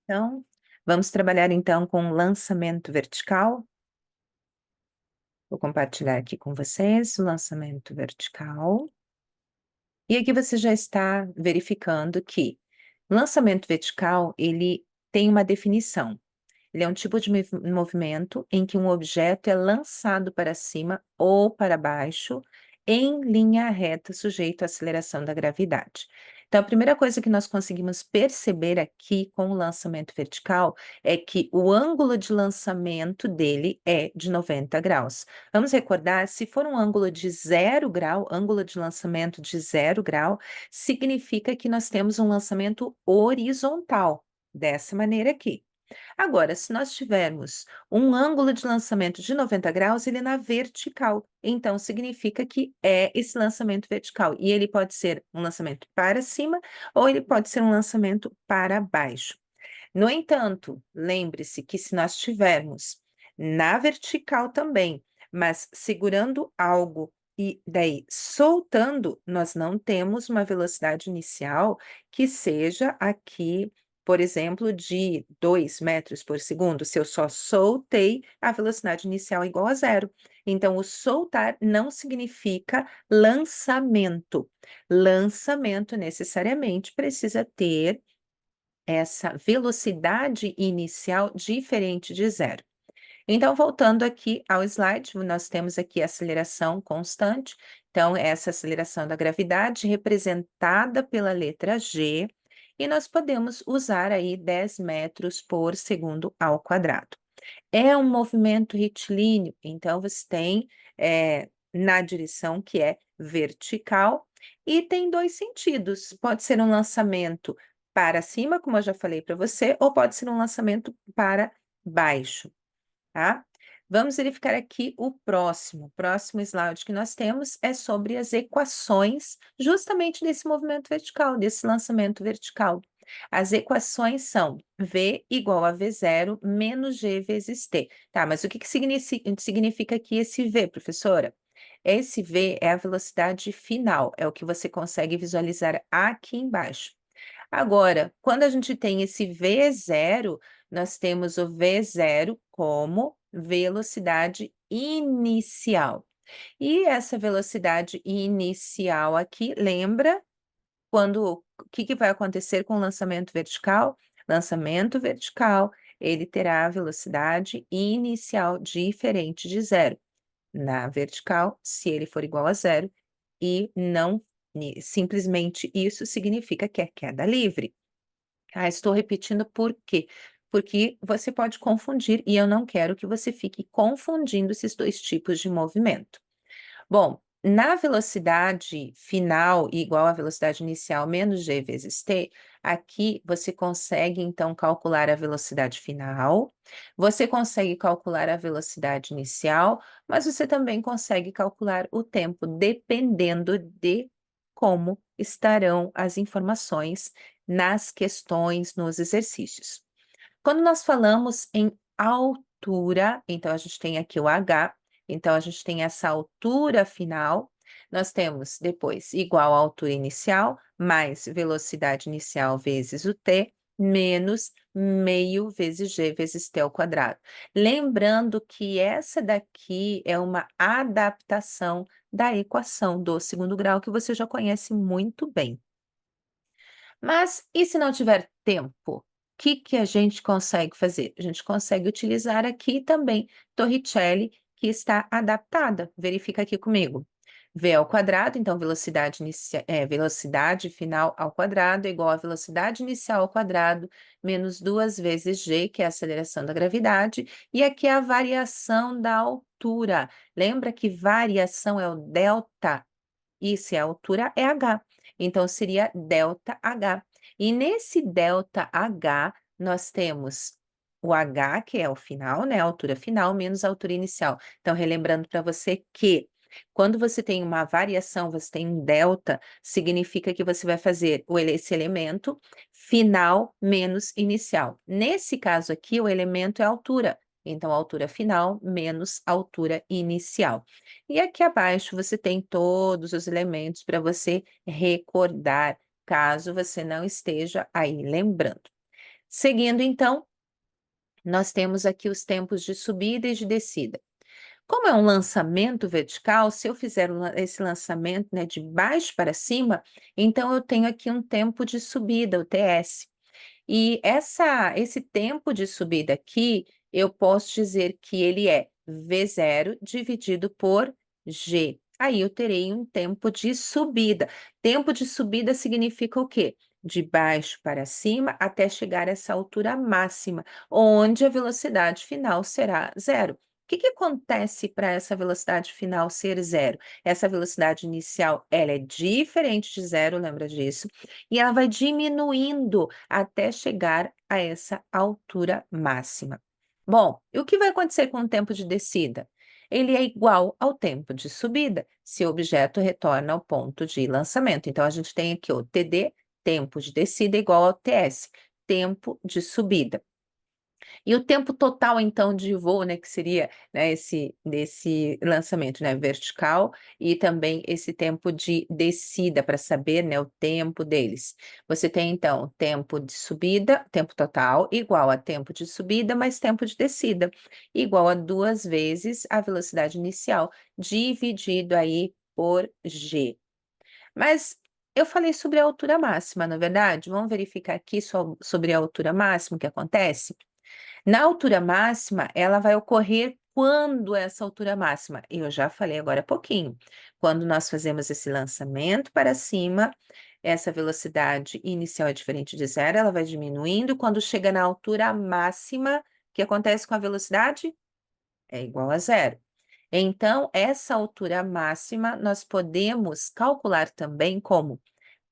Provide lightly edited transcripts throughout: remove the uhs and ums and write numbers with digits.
Então, vamos trabalhar então com lançamento vertical. Vou compartilhar aqui com vocês o lançamento vertical. E aqui você já está verificando que o lançamento vertical, ele tem uma definição. Ele é um tipo de movimento em que um objeto é lançado para cima ou para baixo em linha reta, sujeito à aceleração da gravidade. Então, a primeira coisa que nós conseguimos perceber aqui com o lançamento vertical é que o ângulo de lançamento dele é de 90 graus. Vamos recordar, se for um ângulo de 0 grau, ângulo de lançamento de 0 grau, significa que nós temos um lançamento horizontal, dessa maneira aqui. Agora, se nós tivermos um ângulo de lançamento de 90 graus, ele é na vertical. Então, significa que é esse lançamento vertical. E ele pode ser um lançamento para cima ou ele pode ser um lançamento para baixo. No entanto, lembre-se que se nós tivermos na vertical também, mas segurando algo e daí soltando, nós não temos uma velocidade inicial que seja aqui, por exemplo, de 2 metros por segundo. Se eu só soltei, a velocidade inicial é igual a zero. Então, o soltar não significa lançamento. Lançamento necessariamente precisa ter essa velocidade inicial diferente de zero. Então, voltando aqui ao slide, nós temos aqui a aceleração constante. Então, essa aceleração da gravidade representada pela letra G, e nós podemos usar aí 10 metros por segundo ao quadrado. É um movimento retilíneo, então você tem na direção que é vertical, e tem dois sentidos. Pode ser um lançamento para cima, como eu já falei para você, ou pode ser um lançamento para baixo, tá? Vamos verificar aqui o próximo. O próximo slide que nós temos é sobre as equações justamente desse movimento vertical, desse lançamento vertical. As equações são V igual a V0 menos G vezes T. Tá, mas o que significa aqui esse V, professora? Esse V é a velocidade final, é o que você consegue visualizar aqui embaixo. Agora, quando a gente tem esse V0, nós temos o V0 como velocidade inicial. E essa velocidade inicial aqui, lembra quando o que vai acontecer com o lançamento vertical? Lançamento vertical, ele terá a velocidade inicial diferente de zero. Na vertical, se ele for igual a zero, e não simplesmente isso significa que é queda livre. Estou repetindo por quê? Porque você pode confundir e eu não quero que você fique confundindo esses dois tipos de movimento. Bom, na velocidade final igual à velocidade inicial menos g vezes t, aqui você consegue então calcular a velocidade final, você consegue calcular a velocidade inicial, mas você também consegue calcular o tempo, dependendo de como estarão as informações nas questões, nos exercícios. Quando nós falamos em altura, então a gente tem aqui o h, então a gente tem essa altura final, nós temos depois igual à altura inicial, mais velocidade inicial vezes o t, menos meio vezes g vezes t ao quadrado. Lembrando que essa daqui é uma adaptação da equação do segundo grau, que você já conhece muito bem. Mas e se não tiver tempo? O que a gente consegue fazer? A gente consegue utilizar aqui também Torricelli, que está adaptada. Verifica aqui comigo. V ao quadrado, então velocidade final ao quadrado é igual a velocidade inicial ao quadrado menos 2 vezes g, que é a aceleração da gravidade, e aqui é a variação da altura. Lembra que variação é o delta, e se a altura é h, então seria ΔH. E nesse ΔH, nós temos o h, que é o final, né, a altura final, menos a altura inicial. Então, relembrando para você que quando você tem uma variação, você tem um delta, significa que você vai fazer esse elemento final menos inicial. Nesse caso aqui, o elemento é a altura. Então, a altura final menos a altura inicial. E aqui abaixo você tem todos os elementos para você recordar, caso você não esteja aí lembrando. Seguindo então, nós temos aqui os tempos de subida e de descida. Como é um lançamento vertical, se eu fizer esse lançamento, né, de baixo para cima, então eu tenho aqui um tempo de subida, o TS. E esse tempo de subida aqui, eu posso dizer que ele é V0 dividido por G. Aí eu terei um tempo de subida. Tempo de subida significa o quê? De baixo para cima até chegar a essa altura máxima, onde a velocidade final será zero. O que que acontece para essa velocidade final ser zero? Essa velocidade inicial, ela é diferente de zero, lembra disso? E ela vai diminuindo até chegar a essa altura máxima. Bom, e o que vai acontecer com o tempo de descida? Ele é igual ao tempo de subida, se o objeto retorna ao ponto de lançamento. Então, a gente tem aqui o TD, tempo de descida, igual ao TS, tempo de subida. E o tempo total, então, de voo, né, que seria, né, esse desse lançamento, né, vertical e também esse tempo de descida para saber, né, o tempo deles. Você tem, então, tempo de subida, tempo total igual a tempo de subida mais tempo de descida, igual a 2 vezes a velocidade inicial, dividido aí por g. Mas eu falei sobre a altura máxima, na verdade? Vamos verificar aqui sobre a altura máxima, o que acontece? Na altura máxima, ela vai ocorrer quando essa altura máxima? Eu já falei agora há pouquinho. Quando nós fazemos esse lançamento para cima, essa velocidade inicial é diferente de zero, ela vai diminuindo. Quando chega na altura máxima, o que acontece com a velocidade? É igual a zero. Então, essa altura máxima nós podemos calcular também como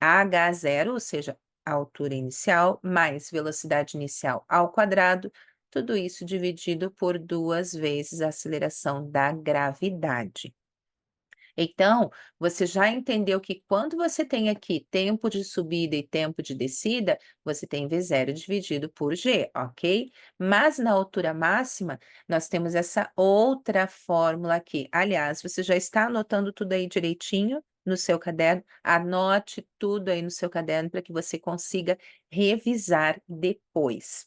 h0, ou seja, a altura inicial, mais velocidade inicial ao quadrado, tudo isso dividido por 2 vezes a aceleração da gravidade. Então, você já entendeu que quando você tem aqui tempo de subida e tempo de descida, você tem V0 dividido por G, ok? Mas na altura máxima, nós temos essa outra fórmula aqui. Aliás, você já está anotando tudo aí direitinho no seu caderno? Anote tudo aí no seu caderno para que você consiga revisar depois.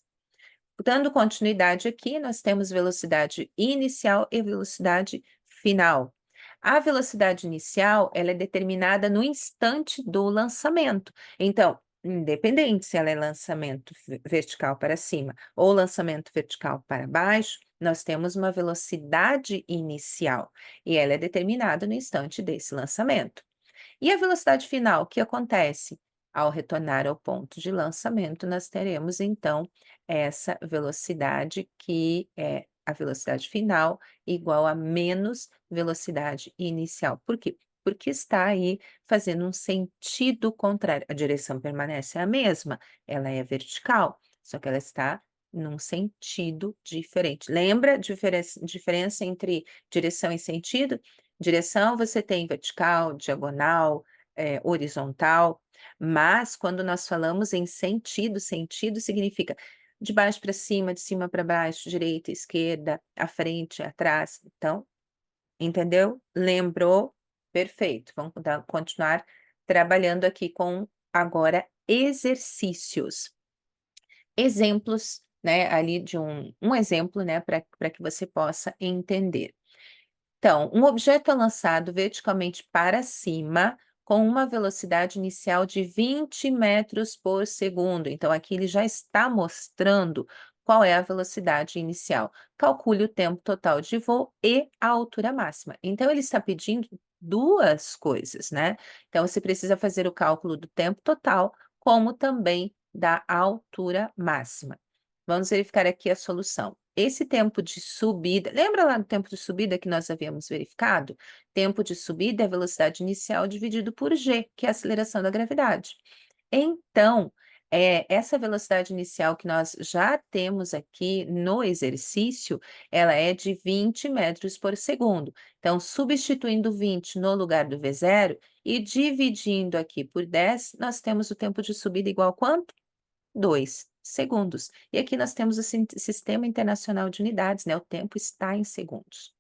Dando continuidade aqui, nós temos velocidade inicial e velocidade final. A velocidade inicial, ela é determinada no instante do lançamento. Então, independente se ela é lançamento vertical para cima ou lançamento vertical para baixo, nós temos uma velocidade inicial e ela é determinada no instante desse lançamento. E a velocidade final, o que acontece? Ao retornar ao ponto de lançamento, nós teremos então essa velocidade que é a velocidade final igual a menos velocidade inicial. Por quê? Porque está aí fazendo um sentido contrário. A direção permanece a mesma, ela é vertical, só que ela está num sentido diferente. Lembra a diferença entre direção e sentido? Direção você tem vertical, diagonal, horizontal, mas quando nós falamos em sentido, sentido significa de baixo para cima, de cima para baixo, direita, esquerda, à frente, atrás. Então, entendeu? Lembrou? Perfeito. Vamos continuar trabalhando aqui com agora exercícios. Exemplos, né, ali de um exemplo, né, para que você possa entender. Então, um objeto é lançado verticalmente para cima com uma velocidade inicial de 20 metros por segundo. Então, aqui ele já está mostrando qual é a velocidade inicial. Calcule o tempo total de voo e a altura máxima. Então, ele está pedindo duas coisas, né? Então, você precisa fazer o cálculo do tempo total, como também da altura máxima. Vamos verificar aqui a solução. Esse tempo de subida, lembra lá do tempo de subida que nós havíamos verificado? Tempo de subida é a velocidade inicial dividido por g, que é a aceleração da gravidade. Então, essa velocidade inicial que nós já temos aqui no exercício, ela é de 20 metros por segundo. Então, substituindo 20 no lugar do V0 e dividindo aqui por 10, nós temos o tempo de subida igual a quanto? 2 segundos. E aqui nós temos o Sistema Internacional de Unidades, né? O tempo está em segundos.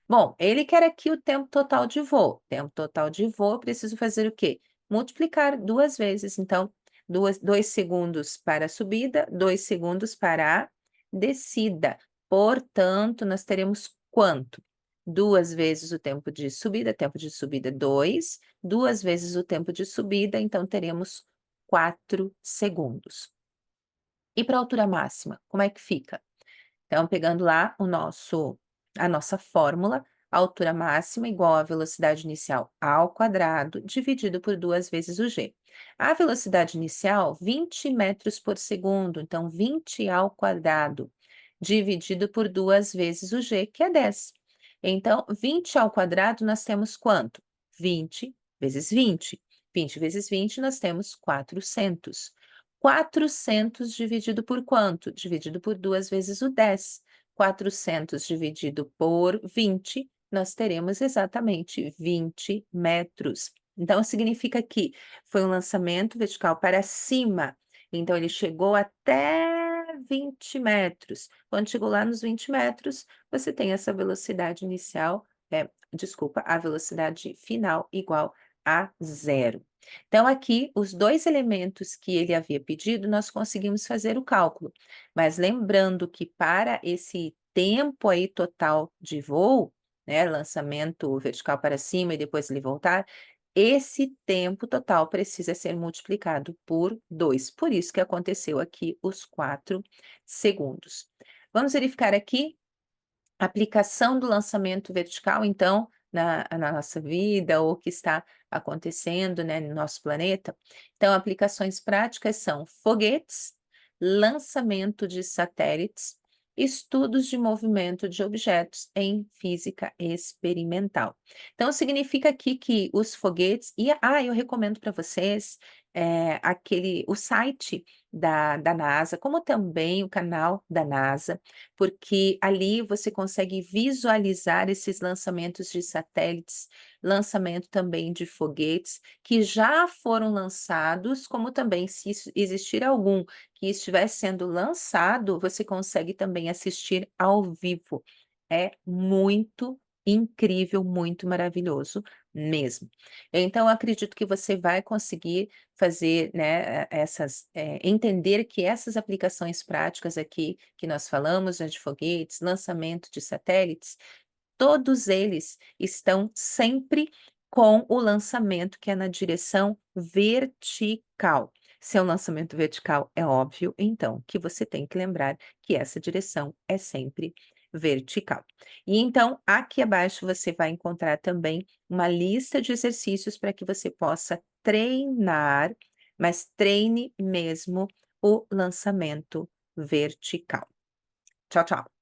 Bom, ele quer aqui o tempo total de voo. Tempo total de voo, eu preciso fazer o quê? Multiplicar 2 vezes. Então, 2 segundos para a subida, 2 segundos para a descida. Portanto, nós teremos quanto? 2 vezes o tempo de subida 2, 2 vezes o tempo de subida, então teremos 4 segundos. E para a altura máxima, como é que fica? Então, pegando lá a nossa fórmula, a altura máxima igual à velocidade inicial ao quadrado, dividido por 2 vezes o g. A velocidade inicial, 20 metros por segundo, então 20 ao quadrado, dividido por 2 vezes o g, que é 10. Então, 20 ao quadrado, nós temos quanto? 20 vezes 20. 20 vezes 20, nós temos 400. 400 dividido por quanto? Dividido por 2 vezes o 10. 400 dividido por 20, nós teremos exatamente 20 metros. Então, significa que foi um lançamento vertical para cima. Então, ele chegou até 20 metros. Quando chegou lá nos 20 metros, você tem essa velocidade inicial, desculpa, a velocidade final igual a zero. Então, aqui, os 2 elementos que ele havia pedido, nós conseguimos fazer o cálculo. Mas lembrando que para esse tempo aí total de voo, né, lançamento vertical para cima e depois ele voltar, esse tempo total precisa ser multiplicado por 2. Por isso que aconteceu aqui os 4 segundos. Vamos verificar aqui a aplicação do lançamento vertical, então, na nossa vida, ou o que está acontecendo, né, no nosso planeta. Então, aplicações práticas são foguetes, lançamento de satélites, estudos de movimento de objetos em física experimental. Então, significa aqui que os foguetes, eu recomendo para vocês o site da NASA, como também o canal da NASA, porque ali você consegue visualizar esses lançamentos de satélites, lançamento também de foguetes que já foram lançados, como também se existir algum que estiver sendo lançado, você consegue também assistir ao vivo. É muito incrível, muito maravilhoso mesmo. Então, eu acredito que você vai conseguir fazer, né, entender que essas aplicações práticas aqui que nós falamos, né, de foguetes, lançamento de satélites, todos eles estão sempre com o lançamento que é na direção vertical. Se é um lançamento vertical, é óbvio, então, que você tem que lembrar que essa direção é sempre vertical. E então, aqui abaixo você vai encontrar também uma lista de exercícios para que você possa treinar, mas treine mesmo o lançamento vertical. Tchau, tchau.